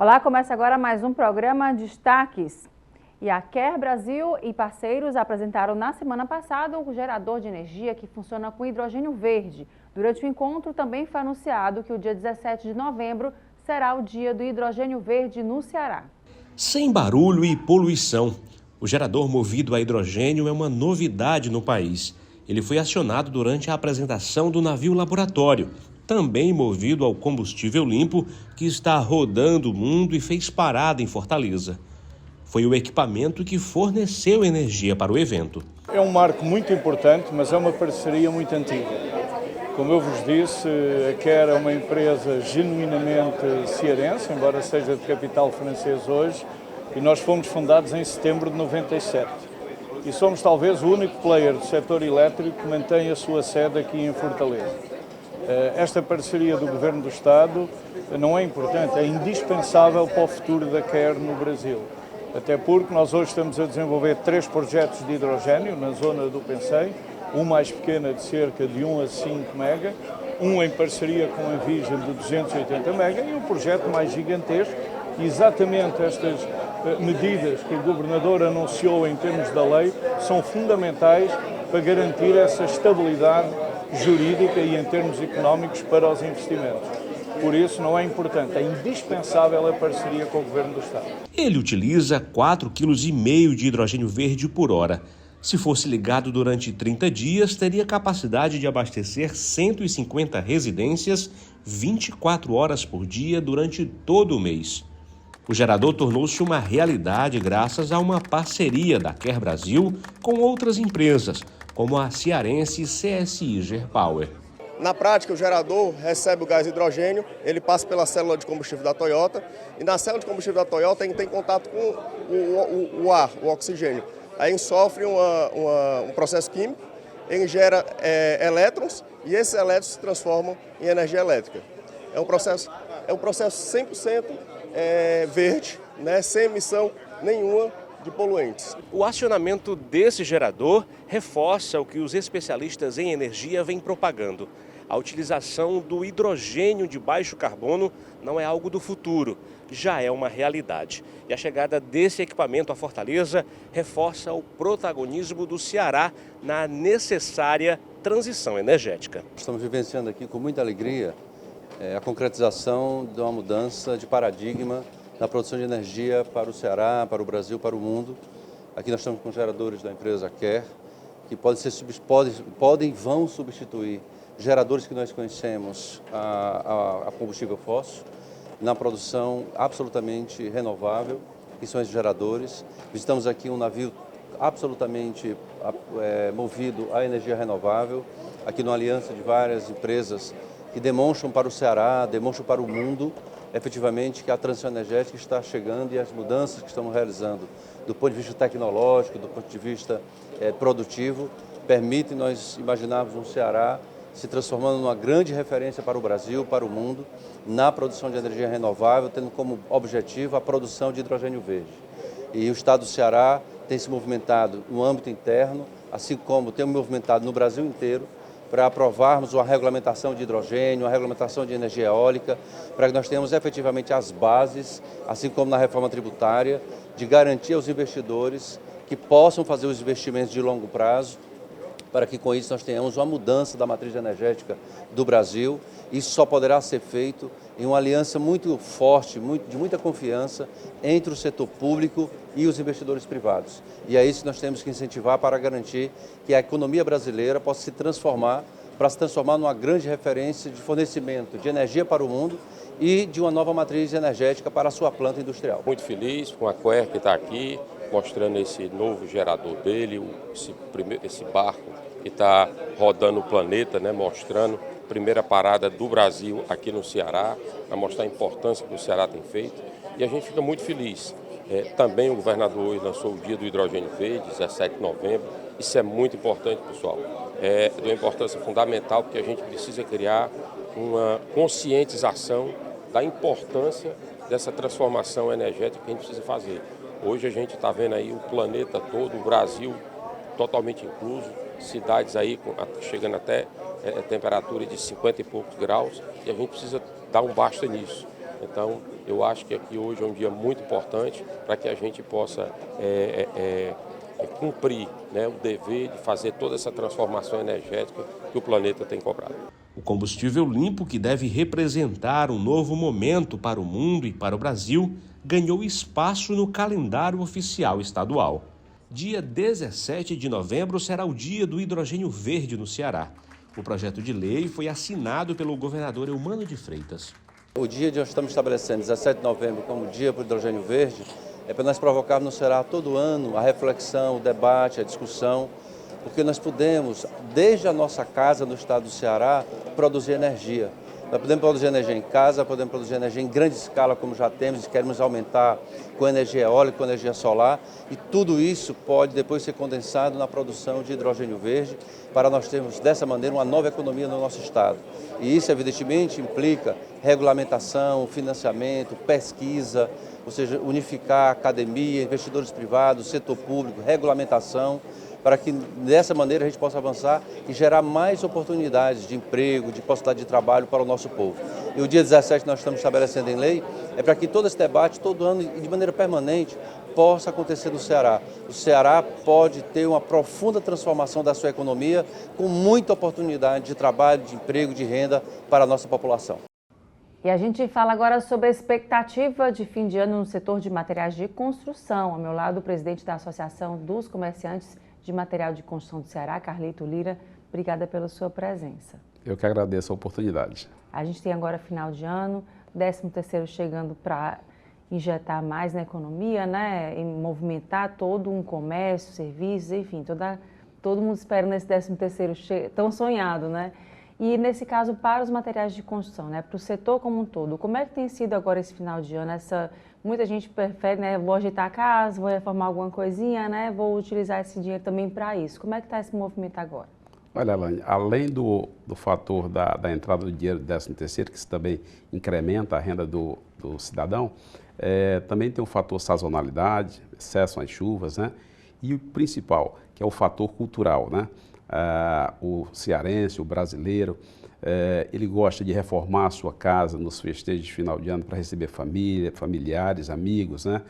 Olá, começa agora mais um programa Destaques. E a Quer Brasil e parceiros apresentaram na semana passada um gerador de energia que funciona com hidrogênio verde. Durante o encontro também foi anunciado que o dia 17 de novembro será o dia do hidrogênio verde no Ceará. Sem barulho e poluição, o gerador movido a hidrogênio é uma novidade no país. Ele foi acionado durante a apresentação do navio laboratório, também movido ao combustível limpo, que está rodando o mundo e fez parada em Fortaleza. Foi o equipamento que forneceu energia para o evento. É um marco muito importante, mas é uma parceria muito antiga. Como eu vos disse, a Quer é uma empresa genuinamente cearense, embora seja de capital francês hoje, e nós fomos fundados em setembro de 97. E somos talvez o único player do setor elétrico que mantém a sua sede aqui em Fortaleza. Esta parceria do Governo do Estado não é importante, é indispensável para o futuro da Quer no Brasil. Até porque nós hoje estamos a desenvolver 3 projetos de hidrogênio na zona do Pensei, um mais pequeno de cerca de 1 a 5 mega, um em parceria com a Vision de 280 mega e um projeto mais gigantesco. E exatamente estas medidas que o Governador anunciou em termos da lei são fundamentais para garantir essa estabilidade jurídica e em termos económicos para os investimentos. Por isso não é importante, é indispensável a parceria com o Governo do Estado. Ele utiliza 4,5 kg de hidrogênio verde por hora. Se fosse ligado durante 30 dias, teria capacidade de abastecer 150 residências 24 horas por dia durante todo o mês. O gerador tornou-se uma realidade graças a uma parceria da Quer Brasil com outras empresas, como a cearense CSI Gerpower. Na prática, o gerador recebe o gás hidrogênio, ele passa pela célula de combustível da Toyota, e na célula de combustível da Toyota a gente tem contato com o ar, o oxigênio. Aí a gente sofre um processo químico, ele gera elétrons, e esses elétrons se transformam em energia elétrica. É um processo 100% verde, né, sem emissão nenhuma de poluentes. O acionamento desse gerador reforça o que os especialistas em energia vêm propagando. A utilização do hidrogênio de baixo carbono não é algo do futuro, já é uma realidade. E a chegada desse equipamento à Fortaleza reforça o protagonismo do Ceará na necessária transição energética. Estamos vivenciando aqui com muita alegria a concretização de uma mudança de paradigma na produção de energia para o Ceará, para o Brasil, para o mundo. Aqui nós estamos com geradores da empresa Quer, que podem e vão substituir geradores que nós conhecemos a combustível fóssil, na produção absolutamente renovável, que são esses geradores. Visitamos aqui um navio absolutamente movido à energia renovável, aqui numa aliança de várias empresas que demonstram para o Ceará, demonstram para o mundo, efetivamente, que a transição energética está chegando e as mudanças que estamos realizando do ponto de vista tecnológico, do ponto de vista produtivo, permitem nós imaginarmos um Ceará se transformando numa grande referência para o Brasil, para o mundo, na produção de energia renovável, tendo como objetivo a produção de hidrogênio verde. E o Estado do Ceará tem se movimentado no âmbito interno, assim como tem movimentado no Brasil inteiro, para aprovarmos uma regulamentação de hidrogênio, uma regulamentação de energia eólica, para que nós tenhamos efetivamente as bases, assim como na reforma tributária, de garantir aos investidores que possam fazer os investimentos de longo prazo, para que com isso nós tenhamos uma mudança da matriz energética do Brasil. Isso só poderá ser feito em uma aliança muito forte, de muita confiança entre o setor público e os investidores privados. E é isso que nós temos que incentivar para garantir que a economia brasileira possa se transformar numa grande referência de fornecimento de energia para o mundo e de uma nova matriz energética para a sua planta industrial. Muito feliz com a Quer que está aqui, mostrando esse novo gerador dele, esse barco que está rodando o planeta, né, mostrando a primeira parada do Brasil aqui no Ceará, para mostrar a importância que o Ceará tem feito. E a gente fica muito feliz. Também o governador hoje lançou o Dia do Hidrogênio Verde, 17 de novembro. Isso é muito importante, pessoal. É de uma importância fundamental, porque a gente precisa criar uma conscientização da importância dessa transformação energética que a gente precisa fazer. Hoje a gente está vendo aí o planeta todo, o Brasil totalmente incluso, cidades aí chegando até temperatura de 50 e poucos graus, e a gente precisa dar um basta nisso. Então, eu acho que aqui hoje é um dia muito importante para que a gente possa cumprir, né, o dever de fazer toda essa transformação energética que o planeta tem cobrado. O combustível limpo, que deve representar um novo momento para o mundo e para o Brasil, ganhou espaço no calendário oficial estadual. Dia 17 de novembro será o Dia do Hidrogênio Verde no Ceará. O projeto de lei foi assinado pelo governador Eumano de Freitas. O dia que nós estamos estabelecendo, 17 de novembro, como Dia para o Hidrogênio Verde, é para nós provocarmos no Ceará todo ano a reflexão, o debate, a discussão, porque nós podemos, desde a nossa casa no estado do Ceará, produzir energia. Nós podemos produzir energia em casa, podemos produzir energia em grande escala, como já temos, e queremos aumentar com energia eólica, com energia solar, e tudo isso pode depois ser condensado na produção de hidrogênio verde, para nós termos, dessa maneira, uma nova economia no nosso estado. E isso, evidentemente, implica regulamentação, financiamento, pesquisa, ou seja, unificar academia, investidores privados, setor público, regulamentação, para que dessa maneira a gente possa avançar e gerar mais oportunidades de emprego, de possibilidade de trabalho para o nosso povo. E o dia 17 nós estamos estabelecendo em lei é para que todo esse debate, todo ano e de maneira permanente, possa acontecer no Ceará. O Ceará pode ter uma profunda transformação da sua economia com muita oportunidade de trabalho, de emprego, de renda para a nossa população. E a gente fala agora sobre a expectativa de fim de ano no setor de materiais de construção. Ao meu lado, o presidente da Associação dos Comerciantes de Material de Construção do Ceará, Carlito Lira. Obrigada pela sua presença. Eu que agradeço a oportunidade. A gente tem agora final de ano, 13º chegando para injetar mais na economia, né? E movimentar todo um comércio, serviços, enfim, todo mundo espera nesse 13º tão sonhado, né? E nesse caso, para os materiais de construção, né? Para o setor como um todo, como é que tem sido agora esse final de ano? Muita gente prefere, né? Vou ajeitar a casa, vou reformar alguma coisinha, né? Vou utilizar esse dinheiro também para isso. Como é que está esse movimento agora? Olha, Elaine, além do fator da entrada do dinheiro do 13º, que isso também incrementa a renda do cidadão, também tem o fator sazonalidade, excesso às chuvas, né? E o principal, que é o fator cultural, né? O cearense, o brasileiro, ele gosta de reformar a sua casa nos festejos de final de ano para receber família, familiares, amigos, né?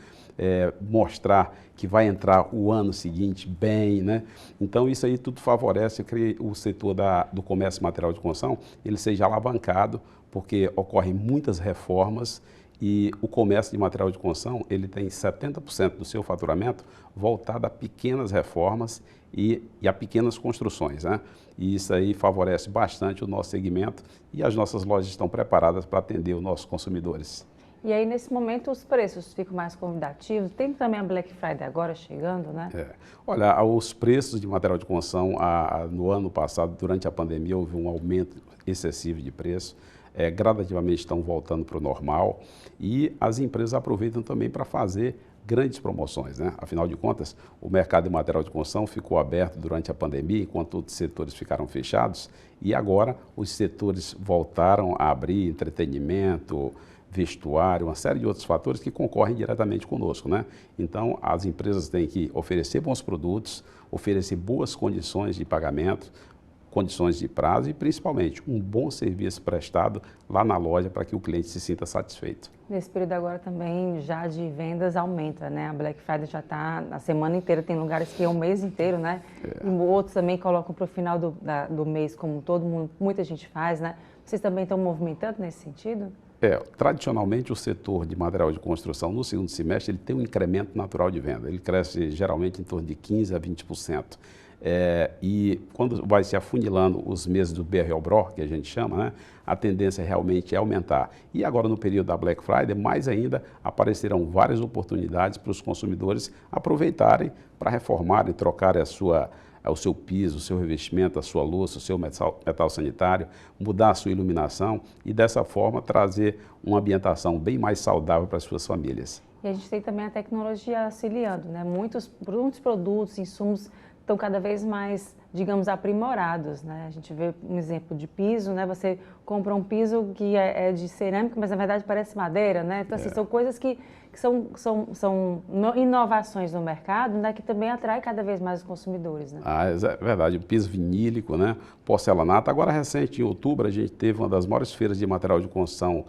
Mostrar que vai entrar o ano seguinte bem, né? Então isso aí tudo favorece que o setor do comércio material de construção ele seja alavancado, porque ocorrem muitas reformas e o comércio de material de construção ele tem 70% do seu faturamento voltado a pequenas reformas e a pequenas construções, né? E isso aí favorece bastante o nosso segmento e as nossas lojas estão preparadas para atender os nossos consumidores. E aí, nesse momento, os preços ficam mais convidativos. Tem também a Black Friday agora chegando, né? Olha, os preços de material de construção, no ano passado, durante a pandemia, houve um aumento excessivo de preço. Gradativamente estão voltando para o normal e as empresas aproveitam também para fazer grandes promoções, né? Afinal de contas, o mercado de material de construção ficou aberto durante a pandemia, enquanto outros setores ficaram fechados, e agora os setores voltaram a abrir, entretenimento, vestuário, uma série de outros fatores que concorrem diretamente conosco, né? Então, as empresas têm que oferecer bons produtos, oferecer boas condições de pagamento, condições de prazo e, principalmente, um bom serviço prestado lá na loja para que o cliente se sinta satisfeito. Nesse período agora também já de vendas aumenta, né? A Black Friday já está a semana inteira, tem lugares que é o mês inteiro, né? E outros também colocam para o final do mês, como todo mundo, muita gente faz, né? Vocês também estão movimentando nesse sentido? Tradicionalmente, o setor de material de construção, no segundo semestre, ele tem um incremento natural de venda. Ele cresce geralmente em torno de 15% a 20%. E quando vai se afunilando os meses do BRL-BRO, que a gente chama, né, a tendência realmente é aumentar. E agora, no período da Black Friday, mais ainda, aparecerão várias oportunidades para os consumidores aproveitarem para reformarem, trocarem o seu piso, o seu revestimento, a sua louça, o seu metal sanitário, mudar a sua iluminação e, dessa forma, trazer uma ambientação bem mais saudável para as suas famílias. E a gente tem também a tecnologia auxiliando, né? Muitos produtos, insumos estão cada vez mais, digamos, aprimorados, né? A gente vê um exemplo de piso, né? Você compra um piso que é de cerâmica, mas na verdade parece madeira, né? Então, assim, são coisas que são inovações no mercado, né? Que também atrai cada vez mais os consumidores, né? É verdade. O piso vinílico, né? Porcelanato. Agora, recente, em outubro, a gente teve uma das maiores feiras de material de construção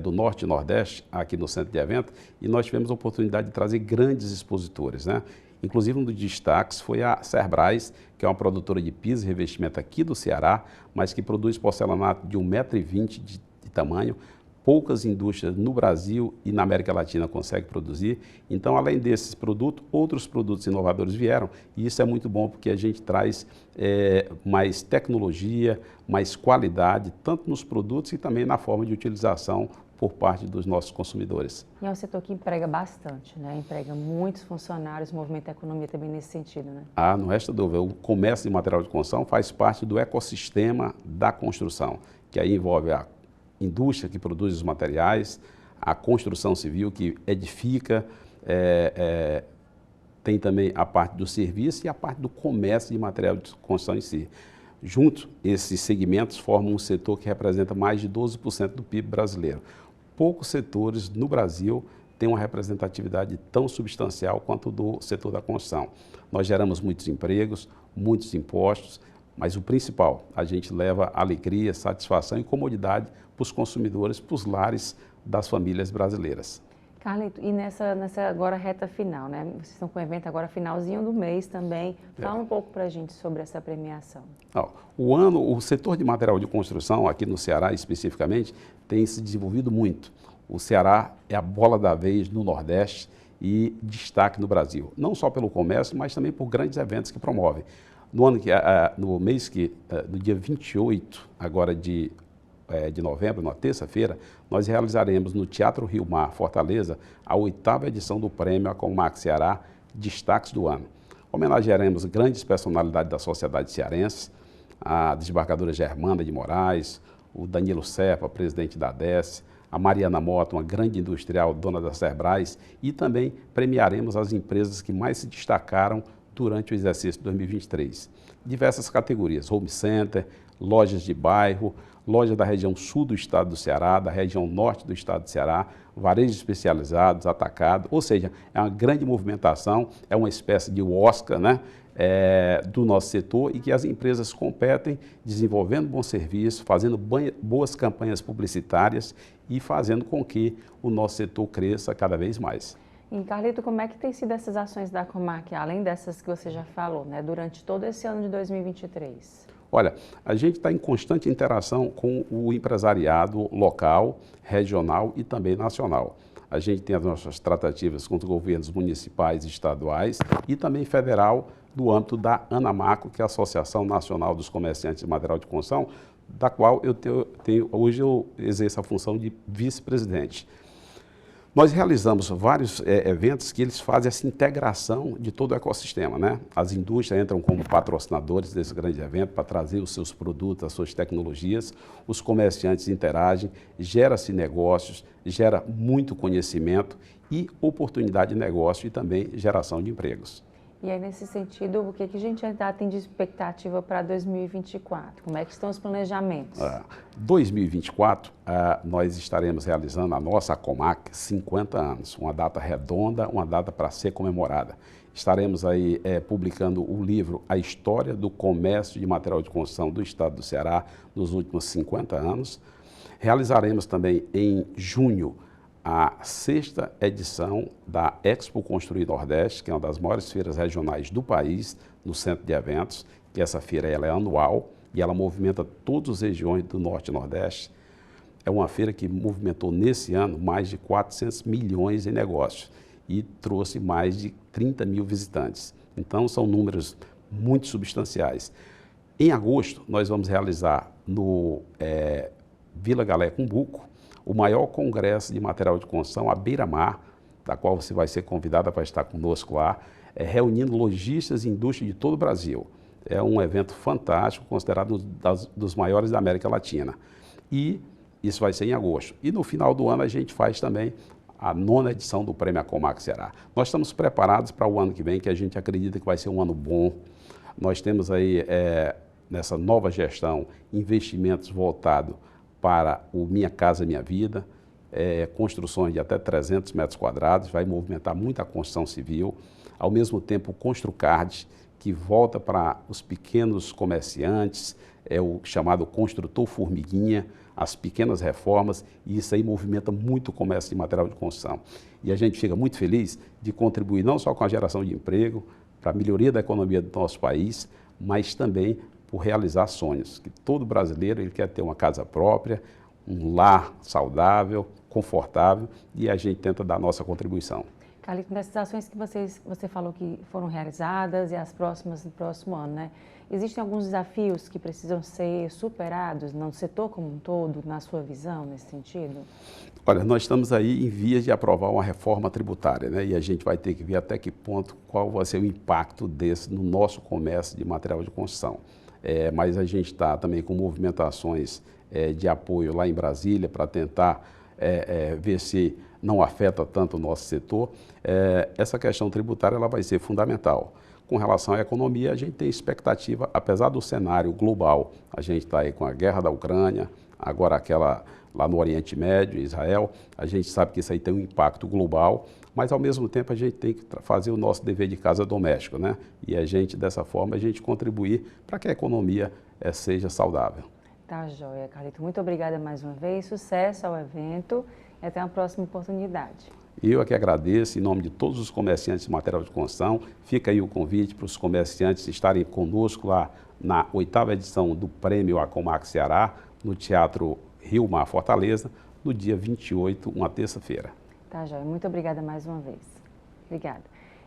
do Norte e Nordeste, aqui no Centro de Evento, e nós tivemos a oportunidade de trazer grandes expositores, né? Inclusive, um dos destaques foi a Cerbrais, que é uma produtora de piso e revestimento aqui do Ceará, mas que produz porcelanato de 1,20 m de tamanho. Poucas indústrias no Brasil e na América Latina conseguem produzir. Então, além desses produtos, outros produtos inovadores vieram. E isso é muito bom, porque a gente traz mais tecnologia, mais qualidade, tanto nos produtos e também na forma de utilização por parte dos nossos consumidores. E é um setor que emprega bastante, né? Emprega muitos funcionários, movimenta a economia também nesse sentido, né? Ah, não resta dúvida. O comércio de material de construção faz parte do ecossistema da construção, que aí envolve a indústria que produz os materiais, a construção civil que edifica, tem também a parte do serviço e a parte do comércio de material de construção em si. Juntos, esses segmentos formam um setor que representa mais de 12% do PIB brasileiro. Poucos setores no Brasil têm uma representatividade tão substancial quanto o do setor da construção. Nós geramos muitos empregos, muitos impostos, mas o principal, a gente leva alegria, satisfação e comodidade para os consumidores, para os lares das famílias brasileiras. Carlito, e nessa agora reta final, né? Vocês estão com o evento agora finalzinho do mês também. Fala um pouco para a gente sobre essa premiação. O setor de material de construção, aqui no Ceará especificamente, tem se desenvolvido muito. O Ceará é a bola da vez no Nordeste e destaque no Brasil. Não só pelo comércio, mas também por grandes eventos que promovem. No dia 28 agora de novembro, na terça-feira, nós realizaremos no Teatro Rio Mar, Fortaleza, a 8ª edição do Prêmio Acomac Ceará Destaques do Ano. Homenagearemos grandes personalidades da sociedade cearense, a desembargadora Germana de Moraes, o Danilo Serpa, presidente da ADES, a Mariana Mota, uma grande industrial, dona da Cerbrais, e também premiaremos as empresas que mais se destacaram durante o exercício de 2023. Diversas categorias, home center, lojas de bairro, lojas da região sul do estado do Ceará, da região norte do estado do Ceará, varejos especializados, atacado, ou seja, é uma grande movimentação, é uma espécie de Oscar, né, do nosso setor, e que as empresas competem desenvolvendo bom serviço, fazendo boas campanhas publicitárias e fazendo com que o nosso setor cresça cada vez mais. E, Carlito, como é que tem sido essas ações da Acomac, além dessas que você já falou, né, durante todo esse ano de 2023? Olha, a gente está em constante interação com o empresariado local, regional e também nacional. A gente tem as nossas tratativas com os governos municipais e estaduais e também federal no âmbito da ANAMACO, que é a Associação Nacional dos Comerciantes de Material de Construção, da qual hoje eu exerço a função de vice-presidente. Nós realizamos vários eventos que eles fazem essa integração de todo o ecossistema, né? As indústrias entram como patrocinadores desse grande evento para trazer os seus produtos, as suas tecnologias, os comerciantes interagem, gera-se negócios, gera muito conhecimento e oportunidade de negócio e também geração de empregos. E aí, nesse sentido, o que a gente ainda tem de expectativa para 2024? Como é que estão os planejamentos? 2024, nós estaremos realizando a nossa Acomac 50 anos, uma data redonda, uma data para ser comemorada. Estaremos aí publicando o livro A História do Comércio de Material de Construção do Estado do Ceará nos últimos 50 anos. Realizaremos também em junho a 6ª edição da Expo Construir Nordeste, que é uma das maiores feiras regionais do país, no centro de eventos, que essa feira ela é anual e ela movimenta todas as regiões do Norte e Nordeste. É uma feira que movimentou nesse ano mais de 400 milhões em negócios e trouxe mais de 30 mil visitantes. Então, são números muito substanciais. Em agosto, nós vamos realizar no Vila Galé Cumbuco, o maior congresso de material de construção, a beira-mar, da qual você vai ser convidada para estar conosco lá, reunindo lojistas e indústrias de todo o Brasil. É um evento fantástico, considerado dos maiores da América Latina. E isso vai ser em agosto. E no final do ano a gente faz também a 9ª edição do Prêmio Acomac Ceará. Nós estamos preparados para o ano que vem, que a gente acredita que vai ser um ano bom. Nós temos aí, nessa nova gestão, investimentos voltados para o Minha Casa Minha Vida, construções de até 300 metros quadrados, vai movimentar muita construção civil. Ao mesmo tempo, o Construcard, que volta para os pequenos comerciantes, é o chamado construtor formiguinha, as pequenas reformas, e isso aí movimenta muito o comércio de material de construção. E a gente fica muito feliz de contribuir não só com a geração de emprego, para a melhoria da economia do nosso país, mas também por realizar sonhos, que todo brasileiro ele quer ter uma casa própria, um lar saudável, confortável, e a gente tenta dar a nossa contribuição. Carlito, nessas ações que você falou que foram realizadas e as próximas no próximo ano, né? Existem alguns desafios que precisam ser superados no setor como um todo, na sua visão, nesse sentido? Olha, nós estamos aí em vias de aprovar uma reforma tributária, né? E a gente vai ter que ver até que ponto, qual vai ser o impacto desse no nosso comércio de material de construção. Mas a gente está também com movimentações de apoio lá em Brasília para tentar ver se não afeta tanto o nosso setor. Essa questão tributária ela vai ser fundamental. Com relação à economia, a gente tem expectativa, apesar do cenário global, a gente está aí com a guerra da Ucrânia, agora aquela lá no Oriente Médio, Israel, a gente sabe que isso aí tem um impacto global, mas ao mesmo tempo a gente tem que fazer o nosso dever de casa doméstico, né? E a gente, dessa forma, a gente contribuir para que a economia seja saudável. Tá joia, Carlito. Muito obrigada mais uma vez, sucesso ao evento e até uma próxima oportunidade. Eu é que agradeço, em nome de todos os comerciantes de material de construção, fica aí o convite para os comerciantes estarem conosco lá na 8ª edição do Prêmio Acomac Ceará, no Teatro Rio Mar Fortaleza, no dia 28, uma terça-feira. Tá, joia. Muito obrigada mais uma vez. Obrigada.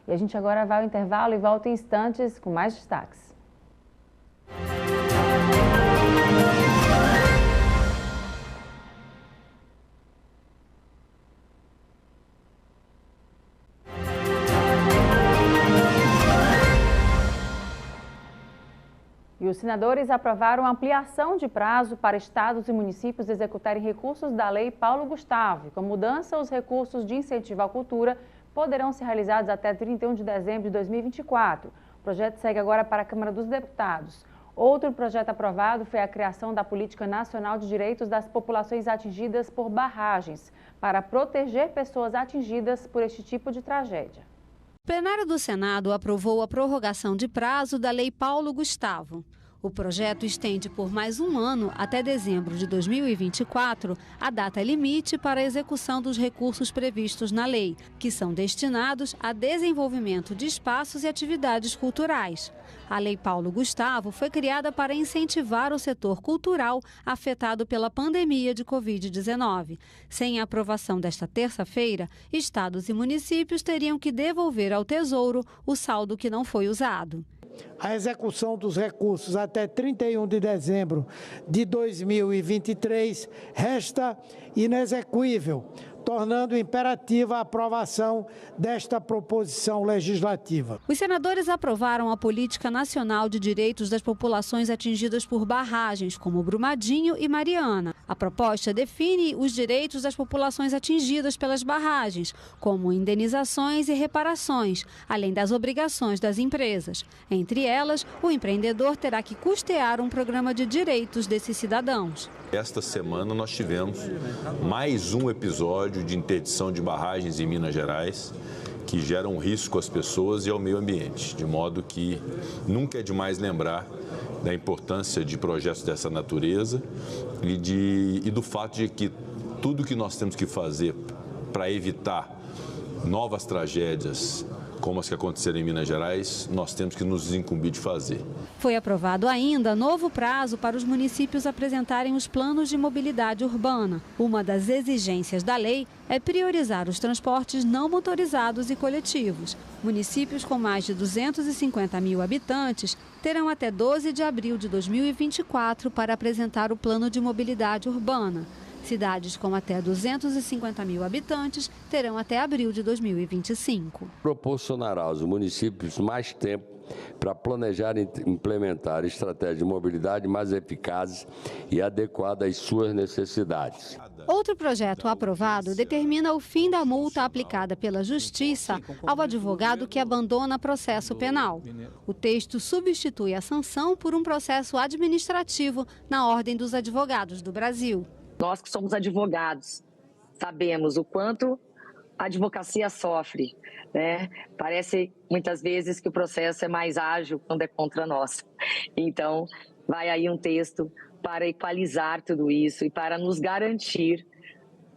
E a gente agora vai ao intervalo e volta em instantes com mais destaques. E os senadores aprovaram a ampliação de prazo para estados e municípios executarem recursos da Lei Paulo Gustavo. Com mudança, os recursos de incentivo à cultura poderão ser realizados até 31 de dezembro de 2024. O projeto segue agora para a Câmara dos Deputados. Outro projeto aprovado foi a criação da Política Nacional de Direitos das Populações Atingidas por Barragens, para proteger pessoas atingidas por este tipo de tragédia. O plenário do Senado aprovou a prorrogação de prazo da Lei Paulo Gustavo. O projeto estende por mais um ano, até dezembro de 2024, a data limite para a execução dos recursos previstos na lei, que são destinados a desenvolvimento de espaços e atividades culturais. A Lei Paulo Gustavo foi criada para incentivar o setor cultural afetado pela pandemia de Covid-19. Sem a aprovação desta terça-feira, estados e municípios teriam que devolver ao Tesouro o saldo que não foi usado. A execução dos recursos até 31 de dezembro de 2023 resta inexequível, tornando imperativa a aprovação desta proposição legislativa. Os senadores aprovaram a Política Nacional de Direitos das Populações Atingidas por Barragens, como Brumadinho e Mariana. A proposta define os direitos das populações atingidas pelas barragens, como indenizações e reparações, além das obrigações das empresas. Entre elas, o empreendedor terá que custear um programa de direitos desses cidadãos. Esta semana nós tivemos mais um episódio de interdição de barragens em Minas Gerais, que gera um risco às pessoas e ao meio ambiente, de modo que nunca é demais lembrar da importância de projetos dessa natureza e do fato de que tudo que nós temos que fazer para evitar novas tragédias como as que aconteceram em Minas Gerais, nós temos que nos incumbir de fazer. Foi aprovado ainda novo prazo para os municípios apresentarem os planos de mobilidade urbana. Uma das exigências da lei é priorizar os transportes não motorizados e coletivos. Municípios com mais de 250 mil habitantes terão até 12 de abril de 2024 para apresentar o plano de mobilidade urbana. Cidades com até 250 mil habitantes terão até abril de 2025. Proporcionará aos municípios mais tempo para planejar e implementar estratégias de mobilidade mais eficazes e adequadas às suas necessidades. Outro projeto aprovado determina o fim da multa aplicada pela Justiça ao advogado que abandona processo penal. O texto substitui a sanção por um processo administrativo na Ordem dos Advogados do Brasil. Nós que somos advogados sabemos o quanto a advocacia sofre, né? Parece muitas vezes que o processo é mais ágil quando é contra nós. Então, vai aí um texto para equalizar tudo isso e para nos garantir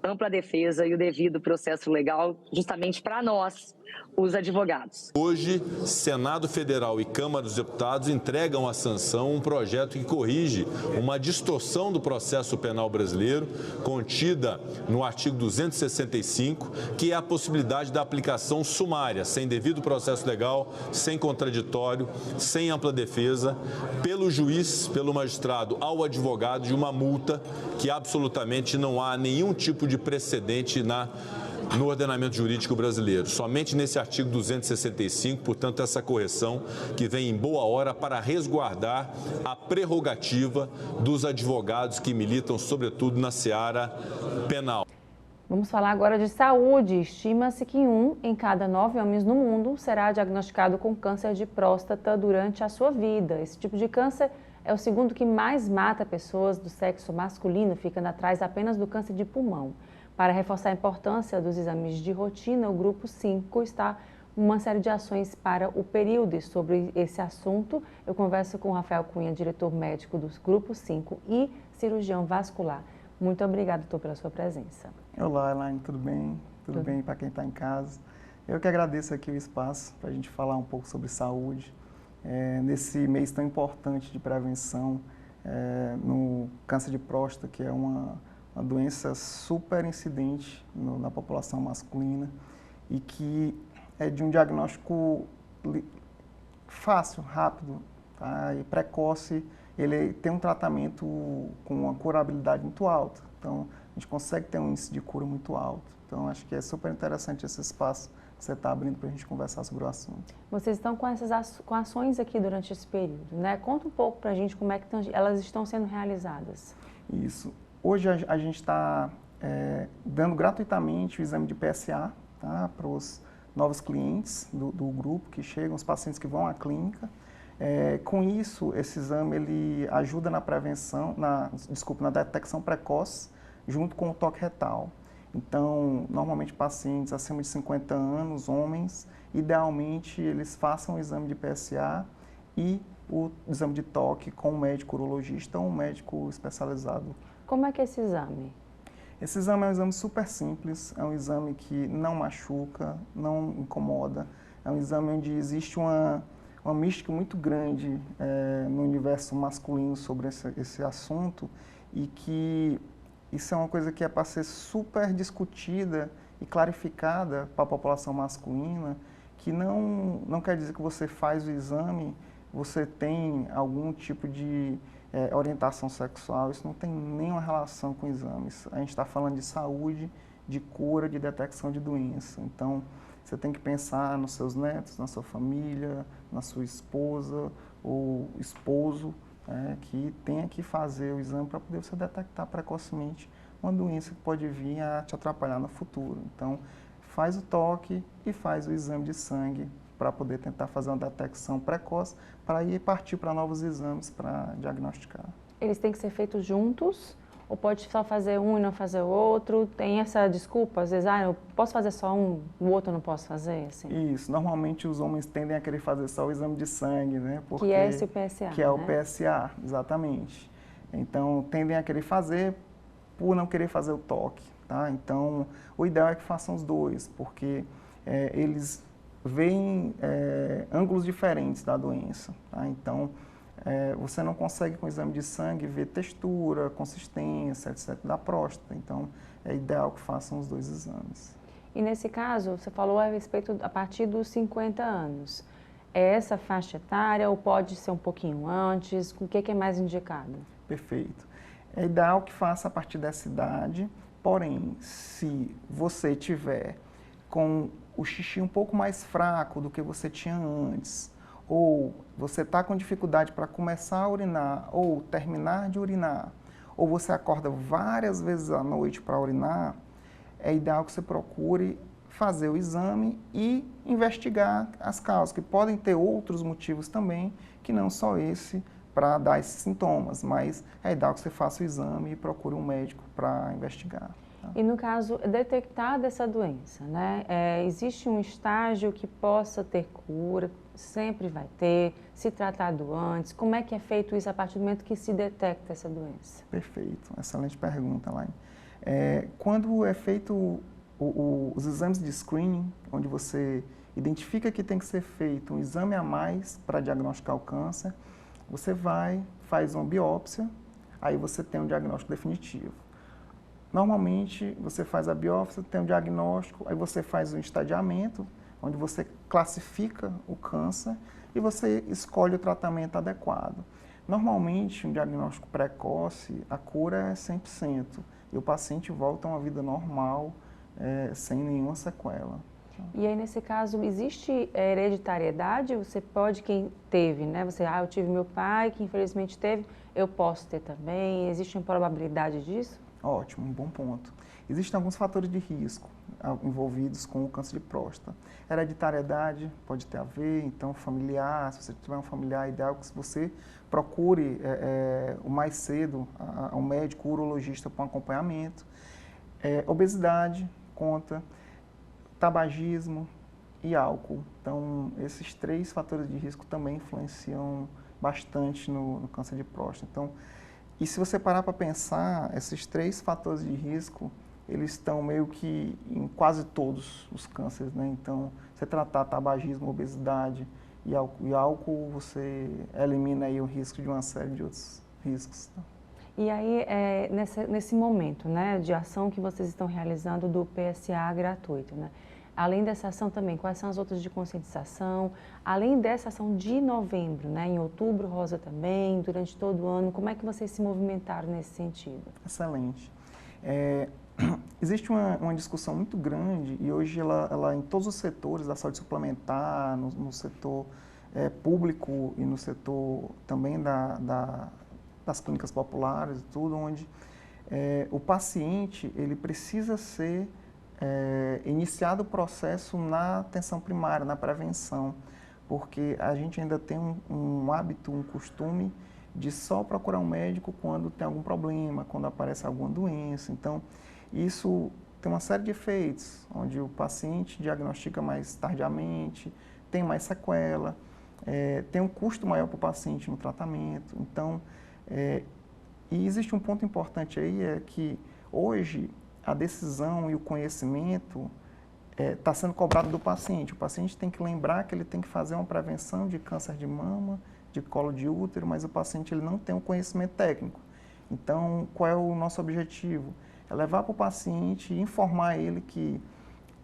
ampla defesa e o devido processo legal, justamente para nós, os advogados. Hoje, Senado Federal e Câmara dos Deputados entregam à sanção um projeto que corrige uma distorção do processo penal brasileiro, contida no artigo 265, que é a possibilidade da aplicação sumária, sem devido processo legal, sem contraditório, sem ampla defesa, pelo juiz, pelo magistrado ao advogado de uma multa que absolutamente não há nenhum tipo de precedente no ordenamento jurídico brasileiro. Somente nesse artigo 265, portanto, essa correção que vem em boa hora para resguardar a prerrogativa dos advogados que militam, sobretudo, na seara penal. Vamos falar agora de saúde. Estima-se que 1 em cada 9 homens no mundo será diagnosticado com câncer de próstata durante a sua vida. Esse tipo de câncer é o segundo que mais mata pessoas do sexo masculino, ficando atrás apenas do câncer de pulmão. Para reforçar a importância dos exames de rotina, o Grupo 5 está uma série de ações para o período. E sobre esse assunto, eu converso com o Rafael Cunha, diretor médico do Grupo 5 e cirurgião vascular. Muito obrigada, doutor, pela sua presença. Olá, Elaine, tudo bem? Tudo bem para quem está em casa? Eu que agradeço aqui o espaço para a gente falar um pouco sobre saúde. Nesse mês tão importante de prevenção no câncer de próstata, que é uma doença super incidente na população masculina e que é de um diagnóstico fácil, rápido, tá? E precoce. Ele tem um tratamento com uma curabilidade muito alta. Então, a gente consegue ter um índice de cura muito alto. Então, acho que é super interessante esse espaço que você está abrindo para a gente conversar sobre o assunto. Vocês estão com ações aqui durante esse período, né? Conta um pouco para a gente como é que elas estão sendo realizadas. Isso. Hoje a gente está dando gratuitamente o exame de PSA, tá, para os novos clientes do grupo que chegam, os pacientes que vão à clínica. Com isso, esse exame ele ajuda na prevenção, na detecção precoce, junto com o toque retal. Então, normalmente pacientes acima de 50 anos, homens, idealmente eles façam o exame de PSA e o exame de toque com um médico urologista ou um médico especializado. Como é que é esse exame? Esse exame é um exame super simples, é um exame que não machuca, não incomoda, é um exame onde existe uma mística muito grande no universo masculino sobre esse assunto e que isso é uma coisa que é para ser super discutida e clarificada para a população masculina, que não quer dizer que você faz o exame, você tem algum tipo de orientação sexual, isso não tem nenhuma relação com exames. A gente está falando de saúde, de cura, de detecção de doença. Então, você tem que pensar nos seus netos, na sua família, na sua esposa ou esposo, que tenha que fazer o exame para poder você detectar precocemente uma doença que pode vir a te atrapalhar no futuro. Então, faz o toque e faz o exame de sangue para poder tentar fazer uma detecção precoce, para ir partir para novos exames para diagnosticar. Eles têm que ser feitos juntos? Ou pode só fazer um e não fazer o outro? Tem essa desculpa, às vezes, eu posso fazer só um, o outro eu não posso fazer? Assim. Isso, normalmente os homens tendem a querer fazer só o exame de sangue, né? Porque, que é esse o PSA, que é o PSA, exatamente. Então, tendem a querer fazer por não querer fazer o toque, tá? Então, o ideal é que façam os dois, porque eles veem ângulos diferentes da doença, tá? Então, você não consegue com o exame de sangue ver textura, consistência, etc. da próstata. Então, é ideal que façam os dois exames. E nesse caso, você falou a respeito a partir dos 50 anos. É essa faixa etária ou pode ser um pouquinho antes? O que é mais indicado? Perfeito. É ideal que faça a partir dessa idade, porém, se você tiver com o xixi um pouco mais fraco do que você tinha antes, ou você está com dificuldade para começar a urinar ou terminar de urinar, ou você acorda várias vezes à noite para urinar, é ideal que você procure fazer o exame e investigar as causas, que podem ter outros motivos também, que não só esse, para dar esses sintomas, mas é ideal que você faça o exame e procure um médico para investigar. Tá? E no caso, detectada essa doença, né? Existe um estágio que possa ter cura? Sempre vai ter, se tratado antes? Como é que é feito isso a partir do momento que se detecta essa doença? Perfeito, excelente pergunta, Laine. Quando é feito os exames de screening, onde você identifica que tem que ser feito um exame a mais para diagnosticar o câncer, você faz uma biópsia, aí você tem um diagnóstico definitivo. Normalmente, você faz a biópsia, tem um diagnóstico, aí você faz um estadiamento, onde você classifica o câncer e você escolhe o tratamento adequado. Normalmente, um diagnóstico precoce, a cura é 100%, e o paciente volta a uma vida normal, sem nenhuma sequela. E aí, nesse caso, existe hereditariedade? Você pode, quem teve, né? Eu tive meu pai, que infelizmente teve, eu posso ter também. Existe uma probabilidade disso? Ótimo, um bom ponto. Existem alguns fatores de risco envolvidos com o câncer de próstata. Hereditariedade pode ter a ver, então familiar, se você tiver um familiar, ideal que você procure o mais cedo um médico urologista para um acompanhamento. Obesidade conta, tabagismo e álcool. Então, esses 3 fatores de risco também influenciam bastante no câncer de próstata. Então, e se você parar para pensar, esses 3 fatores de risco, eles estão meio que em quase todos os cânceres, né? Então, você tratar tabagismo, obesidade e álcool, você elimina aí o risco de uma série de outros riscos. Tá? E aí, nesse momento, né, de ação que vocês estão realizando do PSA gratuito, né? Além dessa ação também, quais são as outras de conscientização? Além dessa ação de novembro, né, em outubro rosa também, durante todo o ano, como é que vocês se movimentaram nesse sentido? Excelente. Existe uma discussão muito grande e hoje ela em todos os setores da saúde suplementar, no setor público e no setor também das clínicas populares e tudo, onde o paciente ele precisa ser iniciado o processo na atenção primária, na prevenção, porque a gente ainda tem um hábito, um costume de só procurar um médico quando tem algum problema, quando aparece alguma doença. Então, isso tem uma série de efeitos, onde o paciente diagnostica mais tardiamente, tem mais sequela, tem um custo maior para o paciente no tratamento. Então, e existe um ponto importante aí, é que hoje a decisão e o conhecimento está sendo cobrado do paciente. O paciente tem que lembrar que ele tem que fazer uma prevenção de câncer de mama, de colo de útero, mas o paciente ele não tem o conhecimento técnico. Então, qual é o nosso objetivo? É levar para o paciente e informar ele que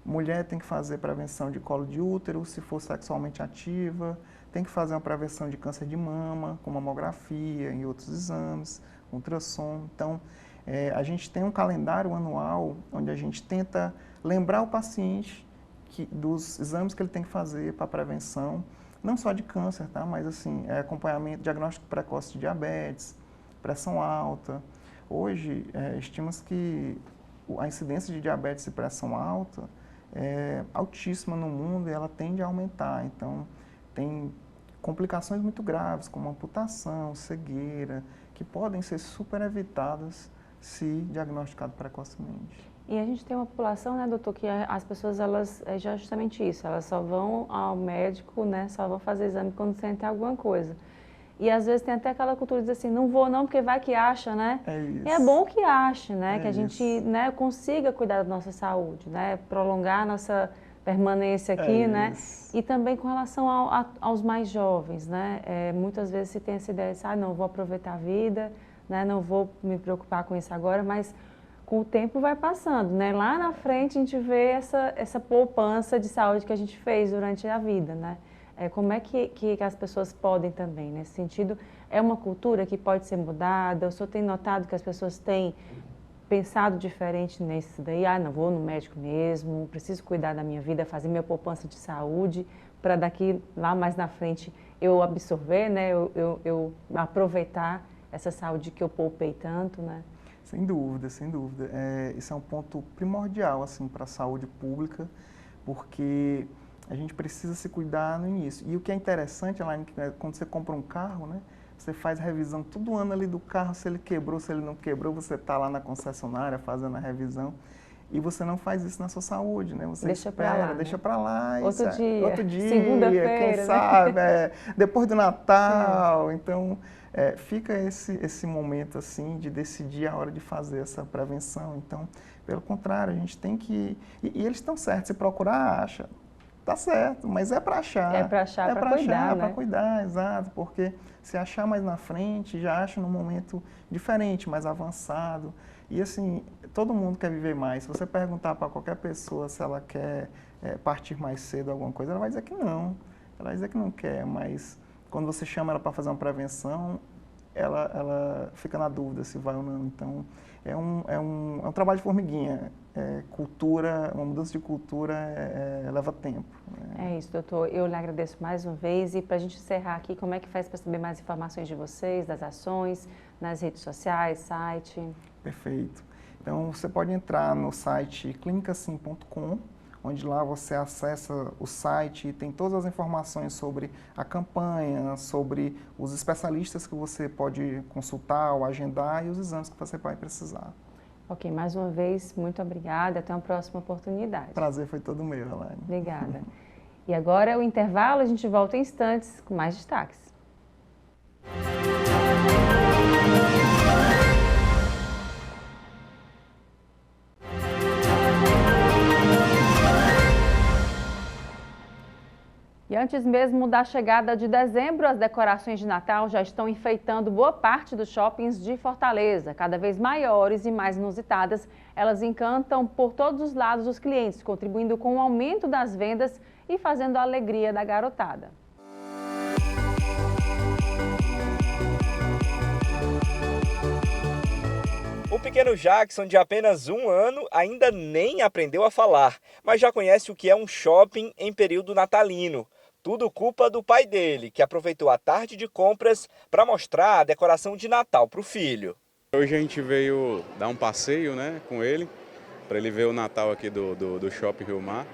mulher tem que fazer prevenção de colo de útero, se for sexualmente ativa, tem que fazer uma prevenção de câncer de mama, com mamografia e outros exames, ultrassom. Então, a gente tem um calendário anual onde a gente tenta lembrar o paciente dos exames que ele tem que fazer para prevenção, não só de câncer, tá? Mas assim, acompanhamento, diagnóstico precoce de diabetes, pressão alta. Hoje, estima-se que a incidência de diabetes e pressão alta é altíssima no mundo e ela tende a aumentar. Então, tem complicações muito graves, como amputação, cegueira, que podem ser super evitadas se diagnosticado precocemente. E a gente tem uma população, né, doutor, que as pessoas, elas, já é justamente isso, elas só vão ao médico, né, só vão fazer exame quando sentem alguma coisa. E às vezes tem até aquela cultura de dizer assim, não vou não, porque vai que acha, né? É isso. E é bom que ache, né, que a gente, isso. né, consiga cuidar da nossa saúde, né, prolongar a nossa permanência aqui, né? Isso. E também com relação aos mais jovens, né? Muitas vezes se tem essa ideia de, não, vou aproveitar a vida, né, não vou me preocupar com isso agora, mas com o tempo vai passando, né? Lá na frente a gente vê essa poupança de saúde que a gente fez durante a vida, né? Como é que as pessoas podem também, nesse sentido, é uma cultura que pode ser mudada? O senhor tem notado que as pessoas têm pensado diferente nesse daí? Não, vou no médico mesmo, preciso cuidar da minha vida, fazer minha poupança de saúde, para daqui, lá mais na frente, eu absorver, né? Eu aproveitar essa saúde que eu poupei tanto, né? Sem dúvida, sem dúvida. Isso é um ponto primordial assim, para a saúde pública, porque a gente precisa se cuidar no início. E o que é interessante, Elaine, quando você compra um carro, né, você faz revisão todo ano ali do carro, se ele quebrou, se ele não quebrou, você está lá na concessionária fazendo a revisão. e você não faz isso na sua saúde, né? Você deixa espera, pra lá, deixa para lá. Outro dia, segunda-feira, quem sabe, depois do Natal. Sim. Então, fica esse momento assim de decidir a hora de fazer essa prevenção. Então, pelo contrário, a gente tem que... E eles estão certos, se procurar, acha. Tá certo, mas é para achar. É para achar, para cuidar, né? Para cuidar, exato, porque se achar mais na frente, já acha num momento diferente, mais avançado. E assim, todo mundo quer viver mais. Se você perguntar para qualquer pessoa se ela quer partir mais cedo alguma coisa, ela vai dizer que não. Ela vai dizer que não quer, mas quando você chama ela para fazer uma prevenção, ela fica na dúvida se vai ou não. Então, é um trabalho de formiguinha. Cultura, uma mudança de cultura leva tempo. É isso, doutor. Eu lhe agradeço mais uma vez. E para a gente encerrar aqui, como é que faz para saber mais informações de vocês, das ações, nas redes sociais, site? Perfeito. Então, você pode entrar no site clinicacim.com, onde lá você acessa o site e tem todas as informações sobre a campanha, sobre os especialistas que você pode consultar ou agendar e os exames que você vai precisar. Ok, mais uma vez, muito obrigada. Até uma próxima oportunidade. Prazer foi todo meu, Elaine. Obrigada. E agora é o intervalo, a gente volta em instantes com mais destaques. E antes mesmo da chegada de dezembro, as decorações de Natal já estão enfeitando boa parte dos shoppings de Fortaleza. Cada vez maiores e mais inusitadas, elas encantam por todos os lados os clientes, contribuindo com o aumento das vendas e fazendo a alegria da garotada. O pequeno Jackson, de apenas 1 ano, ainda nem aprendeu a falar, mas já conhece o que é um shopping em período natalino. Tudo culpa do pai dele, que aproveitou a tarde de compras para mostrar a decoração de Natal para o filho. Hoje a gente veio dar um passeio, né, com ele, para ele ver o Natal aqui do Shopping Rio Mar.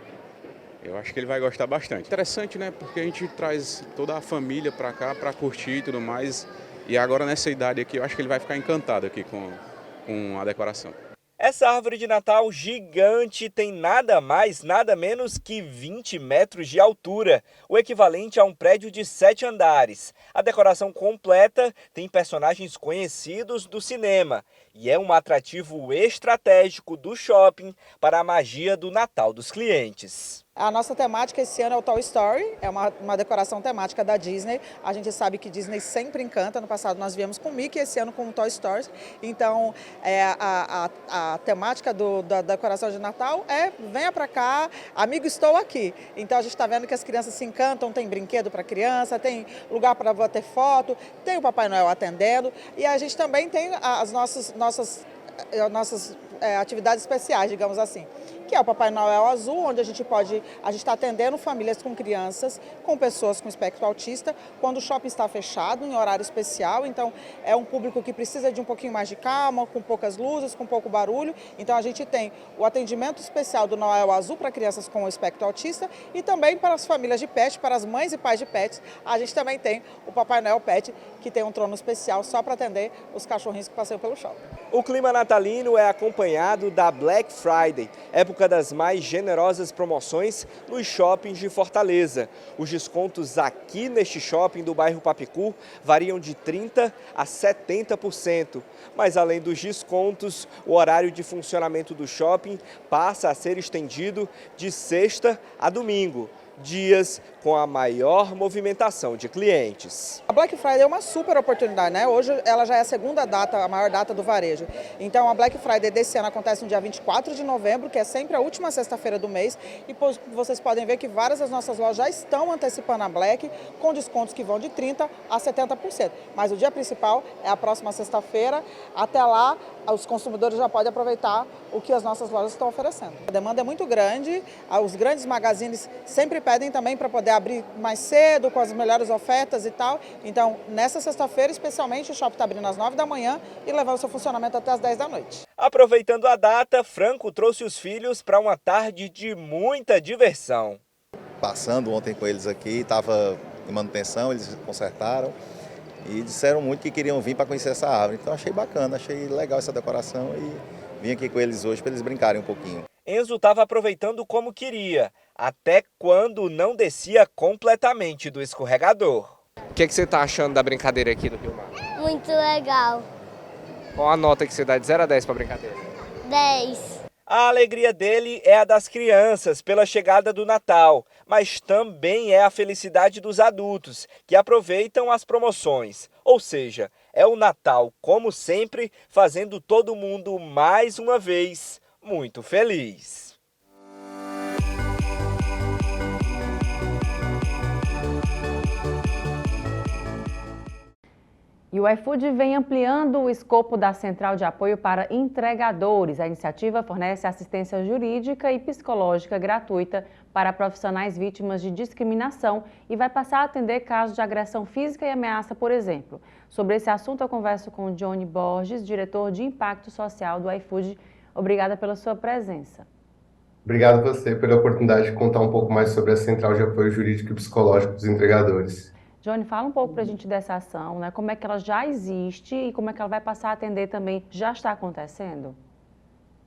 Eu acho que ele vai gostar bastante. Interessante, né, porque a gente traz toda a família para cá para curtir e tudo mais. E agora nessa idade aqui, eu acho que ele vai ficar encantado aqui com a decoração. Essa árvore de Natal gigante tem nada mais, nada menos que 20 metros de altura, o equivalente a um prédio de 7 andares. A decoração completa tem personagens conhecidos do cinema e é um atrativo estratégico do shopping para a magia do Natal dos clientes. A nossa temática esse ano é o Toy Story, é uma decoração temática da Disney. A gente sabe que Disney sempre encanta. No passado nós viemos com Mickey, esse ano com o Toy Story. Então, a temática da decoração de Natal é venha pra cá, amigo, estou aqui. Então a gente está vendo que as crianças se encantam, tem brinquedo para criança, tem lugar para bater foto, tem o Papai Noel atendendo e a gente também tem as nossas atividades especiais, digamos assim, que é o Papai Noel Azul, onde a gente está atendendo famílias com crianças, com pessoas com espectro autista, quando o shopping está fechado, em horário especial. Então, é um público que precisa de um pouquinho mais de calma, com poucas luzes, com pouco barulho. Então, a gente tem o atendimento especial do Noel Azul para crianças com espectro autista e também para as famílias de pet, para as mães e pais de pets. A gente também tem o Papai Noel Pet, que tem um trono especial só para atender os cachorrinhos que passeiam pelo shopping. O clima natalino é acompanhado da Black Friday, época das mais generosas promoções nos shoppings de Fortaleza. Os descontos aqui neste shopping do bairro Papicu variam de 30% a 70%. Mas além dos descontos, o horário de funcionamento do shopping passa a ser estendido de sexta a domingo, dias com a maior movimentação de clientes. A Black Friday é uma super oportunidade, né? Hoje ela já é a segunda data, a maior data do varejo. Então a Black Friday desse ano acontece no dia 24 de novembro, que é sempre a última sexta-feira do mês. E vocês podem ver que várias das nossas lojas já estão antecipando a Black, com descontos que vão de 30% a 70%. Mas o dia principal é a próxima sexta-feira. Até lá, os consumidores já podem aproveitar o que as nossas lojas estão oferecendo. A demanda é muito grande, os grandes magazines sempre pedem também para poder abrir mais cedo, com as melhores ofertas e tal. Então, nessa sexta-feira, especialmente, o shopping está abrindo às 9 da manhã e levando seu funcionamento até às 10 da noite. Aproveitando a data, Franco trouxe os filhos para uma tarde de muita diversão. Passando ontem com eles aqui, estava em manutenção, eles consertaram e disseram muito que queriam vir para conhecer essa árvore. Então, achei bacana, achei legal essa decoração e vim aqui com eles hoje para eles brincarem um pouquinho. Enzo estava aproveitando como queria, até quando não descia completamente do escorregador. O que você está achando da brincadeira aqui do Rio Mar? Muito legal. Qual a nota que você dá de 0 a 10 para a brincadeira? 10. A alegria dele é a das crianças pela chegada do Natal, mas também é a felicidade dos adultos, que aproveitam as promoções. Ou seja, é o Natal, como sempre, fazendo todo mundo, mais uma vez, muito feliz. E o iFood vem ampliando o escopo da Central de Apoio para Entregadores. A iniciativa fornece assistência jurídica e psicológica gratuita para profissionais vítimas de discriminação e vai passar a atender casos de agressão física e ameaça, por exemplo. Sobre esse assunto, eu converso com o Johnny Borges, diretor de Impacto Social do iFood. Obrigada pela sua presença. Obrigado a você pela oportunidade de contar um pouco mais sobre a Central de Apoio Jurídico e Psicológico dos Entregadores. Johnny, fala um pouco para a gente dessa ação, né? Como é que ela já existe e como é que ela vai passar a atender também? Já está acontecendo?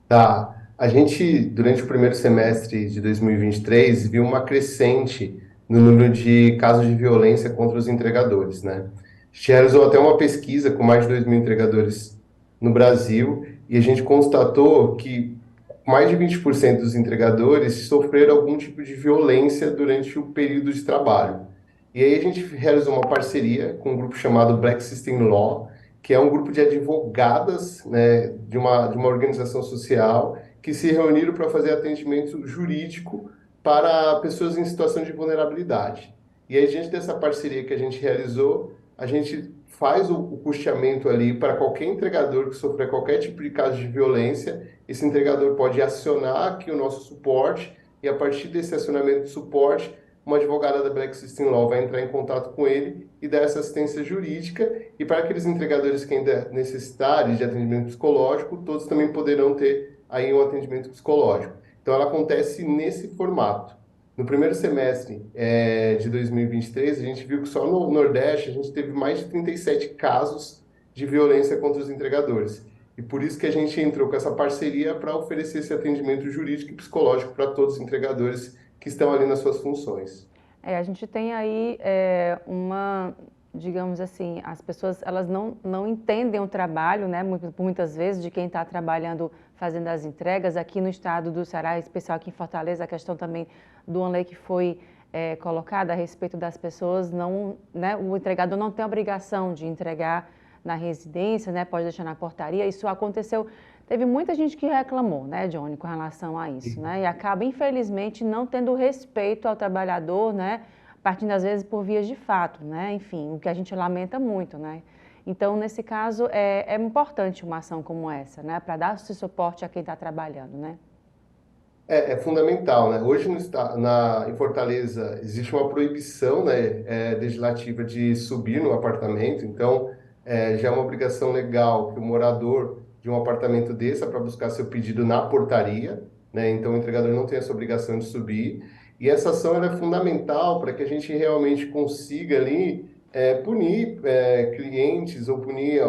Tá. A gente, durante o primeiro semestre de 2023, viu uma crescente no número de casos de violência contra os entregadores, né? A gente realizou até uma pesquisa com mais de 2.000 entregadores no Brasil e a gente constatou que mais de 20% dos entregadores sofreram algum tipo de violência durante o período de trabalho. E aí a gente realizou uma parceria com um grupo chamado Black System Law, que é um grupo de advogadas, né, de uma organização social que se reuniram para fazer atendimento jurídico para pessoas em situação de vulnerabilidade. E aí, diante dessa parceria que a gente realizou, a gente faz o custeamento ali para qualquer entregador que sofrer qualquer tipo de caso de violência. Esse entregador pode acionar aqui o nosso suporte e, a partir desse acionamento de suporte, uma advogada da Black System Law vai entrar em contato com ele e dar essa assistência jurídica. E para aqueles entregadores que ainda necessitarem de atendimento psicológico, todos também poderão ter aí um atendimento psicológico. Então, ela acontece nesse formato. No primeiro semestre de 2023, a gente viu que só no Nordeste a gente teve mais de 37 casos de violência contra os entregadores. E por isso que a gente entrou com essa parceria para oferecer esse atendimento jurídico e psicológico para todos os entregadores que estão ali nas suas funções. A gente tem aí digamos assim, as pessoas elas não entendem o trabalho, né, muitas vezes, de quem está trabalhando fazendo as entregas. Aqui no estado do Ceará, em especial aqui em Fortaleza, a questão também de uma lei que foi colocada a respeito das pessoas, né, o entregador não tem a obrigação de entregar na residência, né, pode deixar na portaria. Isso aconteceu. Teve muita gente que reclamou, né, Johnny, com relação a isso, né? E acaba, infelizmente, não tendo respeito ao trabalhador, né? Partindo, às vezes, por vias de fato, né? Enfim, o que a gente lamenta muito, né? Então, nesse caso, é importante uma ação como essa, né? Para dar esse suporte a quem está trabalhando, né? É fundamental, né? Hoje, em Fortaleza, existe uma proibição, né, legislativa de subir no apartamento. Então, já é uma obrigação legal que o morador de um apartamento desça para buscar seu pedido na portaria, né? Então o entregador não tem essa obrigação de subir. E essa ação ela é fundamental para que a gente realmente consiga ali punir clientes ou punir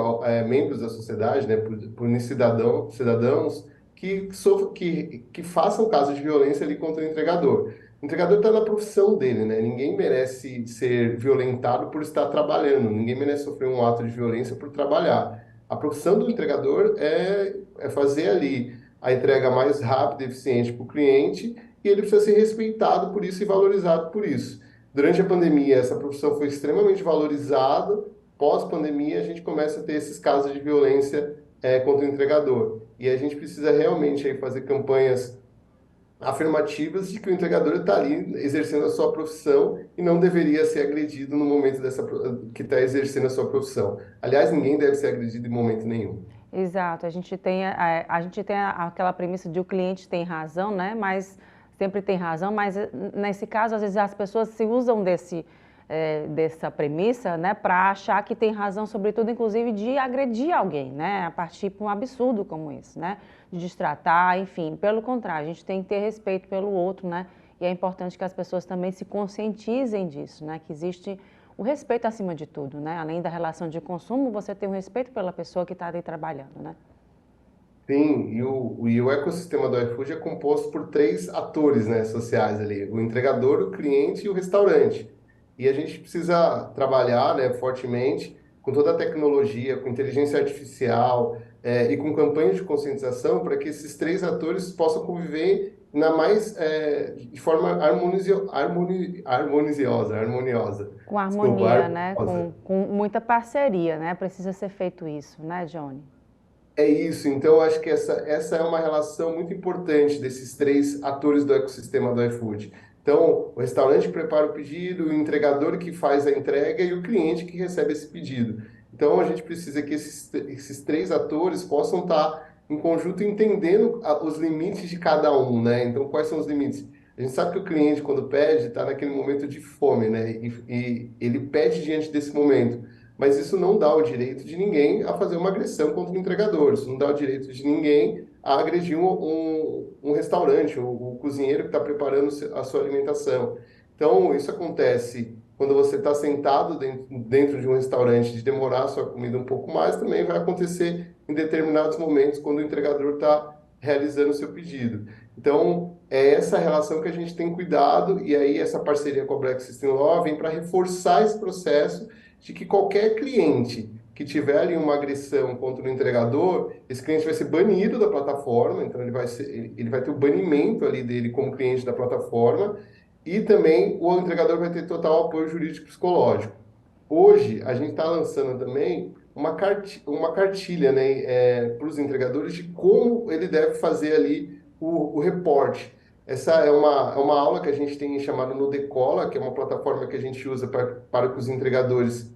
membros da sociedade, né? Punir cidadãos que façam caso de violência ali contra o entregador. O entregador está na profissão dele, né? Ninguém merece ser violentado por estar trabalhando, ninguém merece sofrer um ato de violência por trabalhar. A profissão do entregador é fazer ali a entrega mais rápida e eficiente para o cliente, e ele precisa ser respeitado por isso e valorizado por isso. Durante a pandemia, essa profissão foi extremamente valorizada. Pós-pandemia, a gente começa a ter esses casos de violência contra o entregador. E a gente precisa realmente aí fazer campanhas afirmativas de que o entregador está ali exercendo a sua profissão e não deveria ser agredido no momento que está exercendo a sua profissão. Aliás, ninguém deve ser agredido em momento nenhum. Exato. A gente tem aquela premissa de o cliente tem razão, né? Mas sempre tem razão, mas nesse caso, às vezes as pessoas se usam dessa premissa, né, para achar que tem razão, sobretudo, inclusive, de agredir alguém, né, a partir de um absurdo como esse, né, de destratar, enfim. Pelo contrário, a gente tem que ter respeito pelo outro, né, e é importante que as pessoas também se conscientizem disso, né, que existe o respeito acima de tudo, né, além da relação de consumo, você tem um respeito pela pessoa que está ali trabalhando, né. Sim, e o ecossistema do iFood é composto por três atores, né, sociais ali: o entregador, o cliente e o restaurante. E a gente precisa trabalhar, né, fortemente com toda a tecnologia, com inteligência artificial, e com campanhas de conscientização para que esses três atores possam conviver de forma harmoniosa. Com Desculpa, harmonia, né? harmoniosa. Com muita parceria, né? Precisa ser feito isso, né, Johnny? É isso, então acho que essa é uma relação muito importante desses três atores do ecossistema do iFood. Então, o restaurante que prepara o pedido, o entregador que faz a entrega e o cliente que recebe esse pedido. Então, a gente precisa que esses três atores possam estar em conjunto entendendo os limites de cada um, né? Então, quais são os limites? A gente sabe que o cliente, quando pede, está naquele momento de fome, né? E ele pede diante desse momento. Mas isso não dá o direito de ninguém a fazer uma agressão contra o entregador. Isso não dá o direito de ninguém a agredir um restaurante, o cozinheiro que está preparando a sua alimentação. Então, isso acontece quando você está sentado dentro de um restaurante, de demorar a sua comida um pouco mais, também vai acontecer em determinados momentos, quando o entregador está realizando o seu pedido. Então, é essa relação que a gente tem cuidado, e aí essa parceria com a Black System Law vem para reforçar esse processo de que qualquer cliente que tiver ali uma agressão contra o entregador, esse cliente vai ser banido da plataforma, então ele vai ter o banimento ali dele como cliente da plataforma, e também o entregador vai ter total apoio jurídico e psicológico. Hoje, a gente está lançando também uma cartilha, né, para os entregadores de como ele deve fazer ali o reporte. Essa é uma aula que a gente tem chamada no Decola, que é uma plataforma que a gente usa para que os entregadores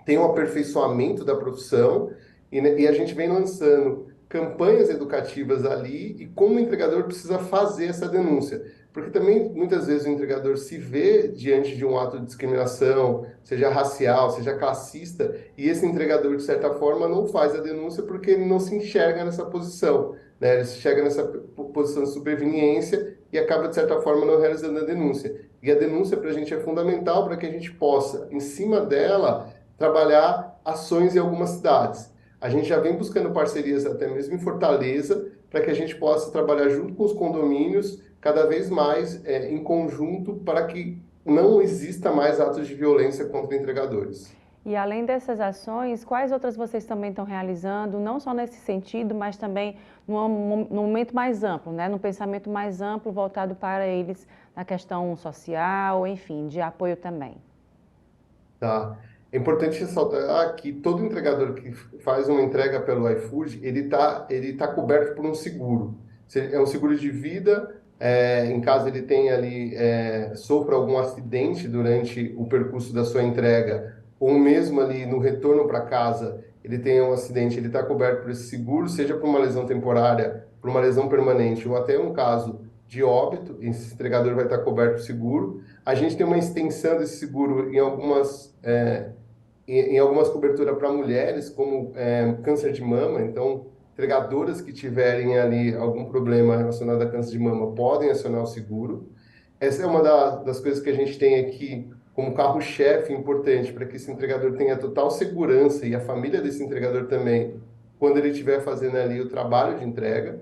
tenham um aperfeiçoamento da profissão, e a gente vem lançando campanhas educativas ali e como o entregador precisa fazer essa denúncia. Porque também, muitas vezes, o entregador se vê diante de um ato de discriminação, seja racial, seja classista, e esse entregador, de certa forma, não faz a denúncia porque ele não se enxerga nessa posição, né? Ele se enxerga nessa posição de superveniência e acaba, de certa forma, não realizando a denúncia. E a denúncia, para a gente, é fundamental para que a gente possa, em cima dela, trabalhar ações em algumas cidades. A gente já vem buscando parcerias até mesmo em Fortaleza, para que a gente possa trabalhar junto com os condomínios, cada vez mais em conjunto, para que não exista mais atos de violência contra entregadores. E além dessas ações, quais outras vocês também estão realizando, não só nesse sentido, mas também num momento mais amplo, né? Num pensamento mais amplo voltado para eles na questão social, enfim, de apoio também? Tá. É importante ressaltar que todo entregador que faz uma entrega pelo iFood, ele tá coberto por um seguro. É um seguro de vida, em caso ele tenha ali, sofra algum acidente durante o percurso da sua entrega, ou mesmo ali no retorno para casa, ele tenha um acidente, ele está coberto por esse seguro, seja por uma lesão temporária, por uma lesão permanente, ou até um caso de óbito, esse entregador vai estar coberto por seguro. A gente tem uma extensão desse seguro em algumas coberturas para mulheres, como câncer de mama. Então, entregadoras que tiverem ali algum problema relacionado a câncer de mama podem acionar o seguro. Essa é uma das coisas que a gente tem aqui como carro-chefe importante para que esse entregador tenha total segurança, e a família desse entregador também, quando ele estiver fazendo ali o trabalho de entrega.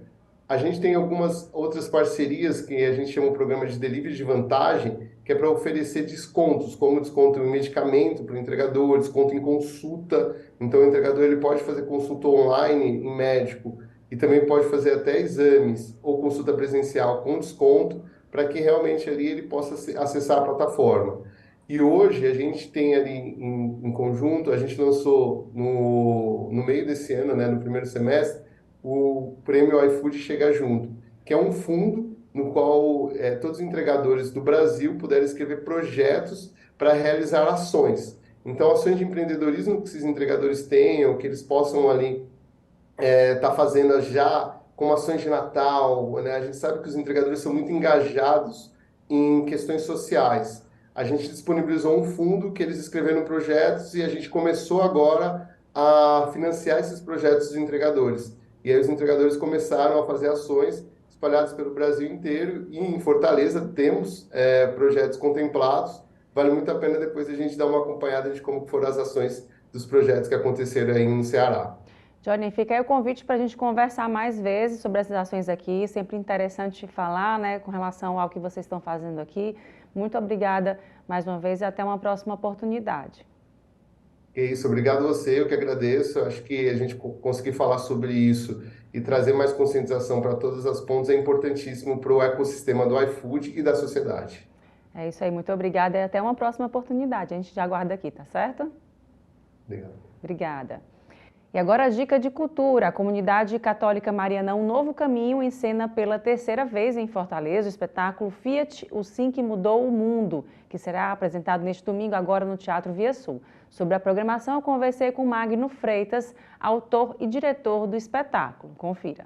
A gente tem algumas outras parcerias que a gente chama de programa de delivery de vantagem, que é para oferecer descontos, como desconto em medicamento para o entregador, desconto em consulta. Então, o entregador ele pode fazer consulta online em médico e também pode fazer até exames ou consulta presencial com desconto, para que realmente ali ele possa acessar a plataforma. E hoje a gente tem ali em conjunto, a gente lançou no meio desse ano, né, no primeiro semestre, o Prêmio iFood Chega Junto, que é um fundo no qual todos os entregadores do Brasil puderam escrever projetos para realizar ações. Então, ações de empreendedorismo que esses entregadores tenham, que eles possam ali estar fazendo já como ações de Natal, né? A gente sabe que os entregadores são muito engajados em questões sociais. A gente disponibilizou um fundo que eles escreveram projetos e a gente começou agora a financiar esses projetos de entregadores. E aí os entregadores começaram a fazer ações espalhadas pelo Brasil inteiro, e em Fortaleza temos projetos contemplados. Vale muito a pena depois a gente dar uma acompanhada de como foram as ações dos projetos que aconteceram aí no Ceará. Johnny, fica aí o convite para a gente conversar mais vezes sobre essas ações aqui, sempre interessante falar, né, com relação ao que vocês estão fazendo aqui. Muito obrigada mais uma vez e até uma próxima oportunidade. É isso, obrigado a você, eu que agradeço. Acho que a gente conseguir falar sobre isso e trazer mais conscientização para todas as pontas é importantíssimo para o ecossistema do iFood e da sociedade. É isso aí, muito obrigada e até uma próxima oportunidade. A gente já aguarda aqui, tá certo? Obrigado. Obrigada. E agora a dica de cultura. A comunidade católica mariana Um Novo Caminho encena pela terceira vez em Fortaleza o espetáculo Fiat, o Sim que Mudou o Mundo, que será apresentado neste domingo agora no Teatro Via Sul. Sobre a programação, eu conversei com Magno Freitas, autor e diretor do espetáculo. Confira.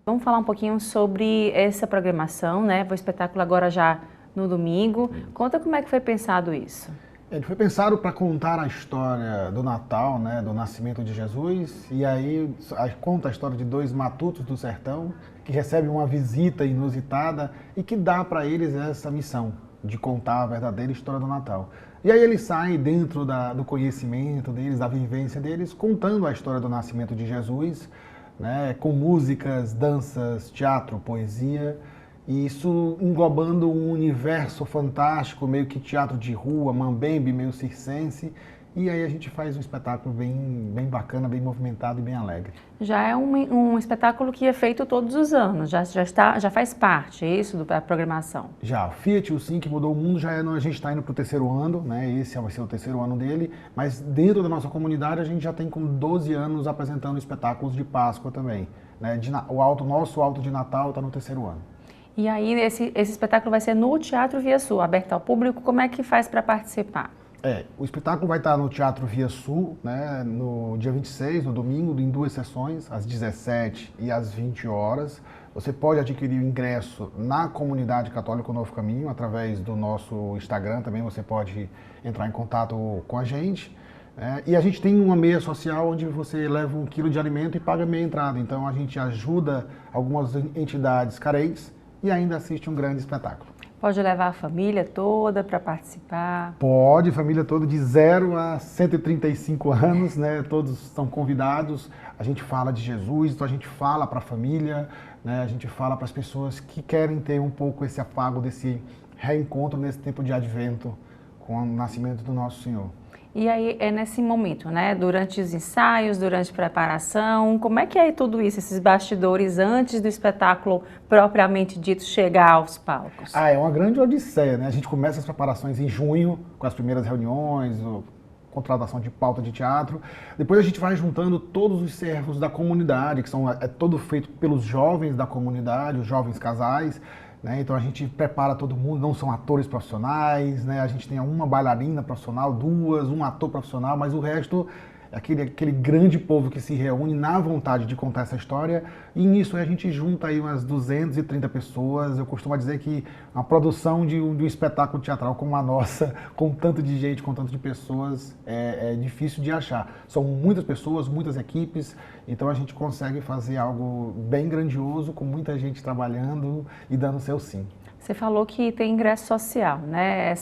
Vamos falar um pouquinho sobre essa programação, né? O espetáculo agora já no domingo. Conta como é que foi pensado isso. Ele foi pensado para contar a história do Natal, né, do nascimento de Jesus, e aí conta a história de dois matutos do sertão que recebem uma visita inusitada e que dá para eles essa missão de contar a verdadeira história do Natal. E aí eles saem dentro do conhecimento deles, da vivência deles, contando a história do nascimento de Jesus, né, com músicas, danças, teatro, poesia, e isso englobando um universo fantástico, meio que teatro de rua, mambembe, meio circense, e aí a gente faz um espetáculo bem bacana, bem movimentado e bem alegre. Já é um espetáculo que é feito todos os anos, já faz parte, é isso, da programação? Já, o Fiat, o Sim que Mudou o Mundo, a gente está indo para o terceiro ano, né? Esse vai ser o terceiro ano dele, mas dentro da nossa comunidade a gente já tem com 12 anos apresentando espetáculos de Páscoa também, né? Nosso alto de Natal está no terceiro ano. E aí esse espetáculo vai ser no Teatro Via Sul, aberto ao público. Como é que faz para participar? O espetáculo vai estar no Teatro Via Sul, né, no dia 26, no domingo, em 2 sessões, às 17 e às 20 horas. Você pode adquirir o ingresso na comunidade Católica Novo Caminho, através do nosso Instagram, também você pode entrar em contato com a gente. E a gente tem uma meia social onde você leva 1 quilo de alimento e paga meia entrada. Então a gente ajuda algumas entidades carentes e ainda assiste um grande espetáculo. Pode levar a família toda para participar? Pode, família toda, de 0 a 135 anos, né? Todos são convidados. A gente fala de Jesus, então a gente fala para a família, né? A gente fala para as pessoas que querem ter um pouco esse afago, desse reencontro nesse tempo de advento com o nascimento do nosso Senhor. E aí é nesse momento, né? Durante os ensaios, durante a preparação, como é que é tudo isso, esses bastidores antes do espetáculo propriamente dito chegar aos palcos? É uma grande odisseia, né? A gente começa as preparações em junho, com as primeiras reuniões, contratação de pauta de teatro. Depois a gente vai juntando todos os servos da comunidade, que é todo feito pelos jovens da comunidade, os jovens casais. Então a gente prepara todo mundo, não são atores profissionais, né? A gente tem uma bailarina profissional, 2, um ator profissional, mas o resto é aquele grande povo que se reúne na vontade de contar essa história, e nisso a gente junta aí umas 230 pessoas. Eu costumo dizer que a produção de um espetáculo teatral como a nossa, com tanto de gente, com tanto de pessoas, é difícil de achar. São muitas pessoas, muitas equipes, então a gente consegue fazer algo bem grandioso, com muita gente trabalhando e dando seu sim. Você falou que tem ingresso social, né?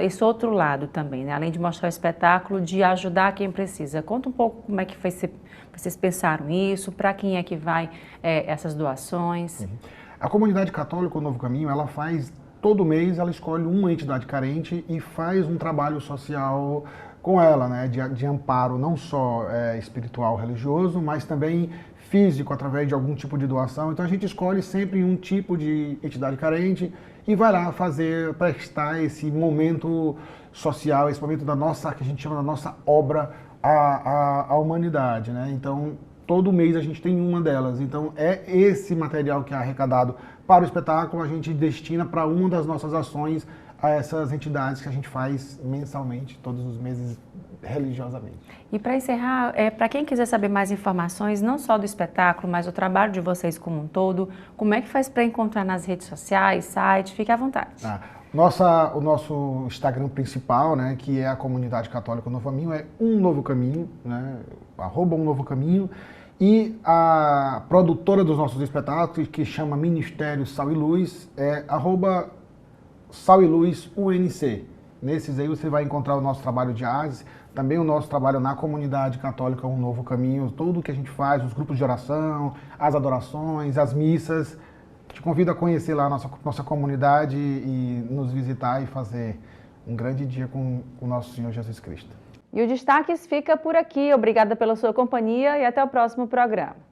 Esse outro lado também, né? Além de mostrar o espetáculo, de ajudar quem precisa. Conta um pouco como é que vocês pensaram isso, para quem é que vai essas doações. A comunidade católica O Novo Caminho, ela faz, todo mês, ela escolhe uma entidade carente e faz um trabalho social com ela, né? De amparo não só espiritual, religioso, mas também físico, através de algum tipo de doação. Então a gente escolhe sempre um tipo de entidade carente e vai lá prestar esse momento social, esse momento da nossa, que a gente chama da nossa obra à humanidade, né? Então todo mês a gente tem uma delas. Então esse material que é arrecadado para o espetáculo, a gente destina para uma das nossas ações a essas entidades que a gente faz mensalmente, todos os meses, religiosamente. E para encerrar, para quem quiser saber mais informações, não só do espetáculo, mas do trabalho de vocês como um todo, como é que faz para encontrar nas redes sociais, site? Fique à vontade. O nosso Instagram principal, né, que é a comunidade católica Novo Caminho, é Um Novo Caminho, né, @Um Novo Caminho. E a produtora dos nossos espetáculos, que chama Ministério Sal e Luz, é @Sal e Luz UNC. Nesses aí você vai encontrar o nosso trabalho de artes, Também o nosso trabalho na comunidade católica, Um Novo Caminho, tudo o que a gente faz, os grupos de oração, as adorações, as missas. Te convido a conhecer lá a nossa comunidade e nos visitar e fazer um grande dia com o nosso Senhor Jesus Cristo. E o Destaques fica por aqui. Obrigada pela sua companhia e até o próximo programa.